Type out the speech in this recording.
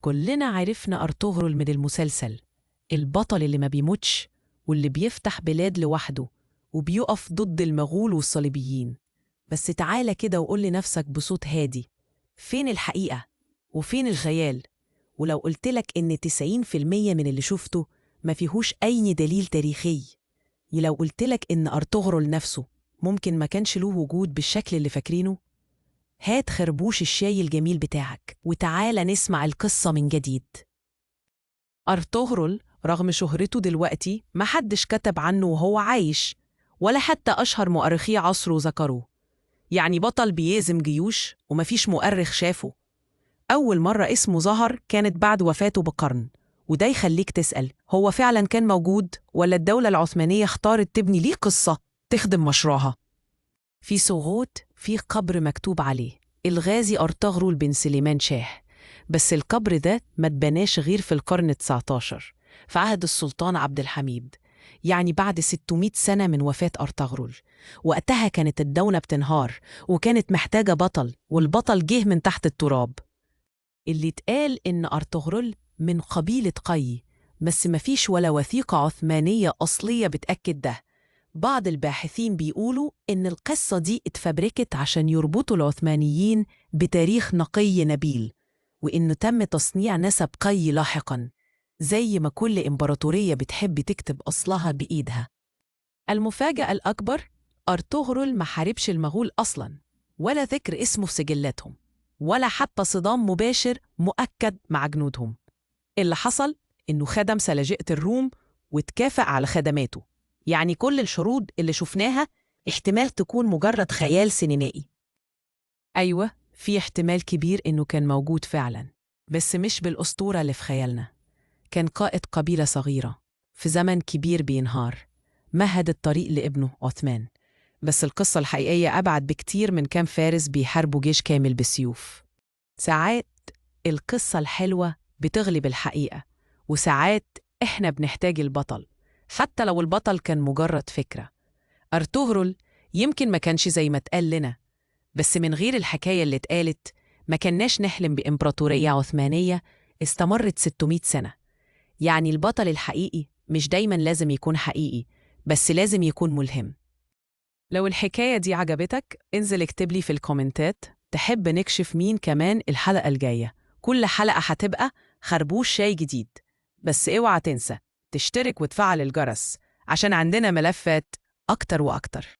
كلنا عرفنا أرطغرل من المسلسل، البطل اللي ما بيموتش واللي بيفتح بلاد لوحده وبيقف ضد المغول والصليبيين. بس تعالى كده وقول لنفسك بصوت هادي، فين الحقيقة وفين الخيال؟ ولو قلتلك إن 90% من اللي شفته ما فيهوش أي دليل تاريخي، لو قلتلك إن أرطغرل نفسه ممكن ما كانش له وجود بالشكل اللي فاكرينه، هات خربوش الشاي الجميل بتاعك وتعالى نسمع القصة من جديد. أرطغرل رغم شهرته دلوقتي محدش كتب عنه وهو عايش، ولا حتى أشهر مؤرخي عصره ذكروه. يعني بطل بيهزم جيوش ومفيش مؤرخ شافه. أول مرة اسمه ظهر كانت بعد وفاته بقرن، وده يخليك تسأل، هو فعلا كان موجود ولا الدولة العثمانية اختارت تبني ليه قصة تخدم مشروعها؟ في سوغوت في قبر مكتوب عليه الغازي أرطغرل بن سليمان شاه، بس القبر ده ما اتبناش غير في القرن 19 في عهد السلطان عبد الحميد، يعني بعد 600 سنة من وفاة أرطغرل. وقتها كانت الدولة بتنهار وكانت محتاجة بطل، والبطل جه من تحت التراب. اللي اتقال إن أرطغرل من قبيلة قي، بس مفيش ولا وثيقة عثمانية أصلية بتأكد ده. بعض الباحثين بيقولوا إن القصة دي اتفبركت عشان يربطوا العثمانيين بتاريخ نقي نبيل، وإنه تم تصنيع نسب قي لاحقاً، زي ما كل إمبراطورية بتحب تكتب أصلها بإيدها. المفاجأة الأكبر، أرطغرل ما حاربش المغول أصلاً، ولا ذكر اسمه في سجلاتهم، ولا حتى صدام مباشر مؤكد مع جنودهم. اللي حصل إنه خدم سلاجقة الروم واتكافأ على خدماته. يعني كل الشروط اللي شفناها احتمال تكون مجرد خيال سينمائي. أيوة، في احتمال كبير إنه كان موجود فعلا، بس مش بالأسطورة اللي في خيالنا. كان قائد قبيلة صغيرة في زمن كبير بينهار، مهد الطريق لابنه عثمان. بس القصة الحقيقية أبعد بكتير من كام فارس بيحاربوا جيش كامل بالسيوف. ساعات القصة الحلوة بتغلب الحقيقة، وساعات إحنا بنحتاج البطل حتى لو البطل كان مجرد فكرة. أرطغرل يمكن ما كانش زي ما اتقال لنا، بس من غير الحكاية اللي اتقالت ما كناش نحلم بإمبراطورية عثمانية استمرت 600 سنة. يعني البطل الحقيقي مش دايما لازم يكون حقيقي، بس لازم يكون ملهم. لو الحكاية دي عجبتك انزل اكتب لي في الكومنتات تحب نكشف مين كمان الحلقة الجاية. كل حلقة هتبقى خربوش شاي جديد. بس اوعى تنسى تشترك وتفعل الجرس عشان عندنا ملفات أكتر وأكتر.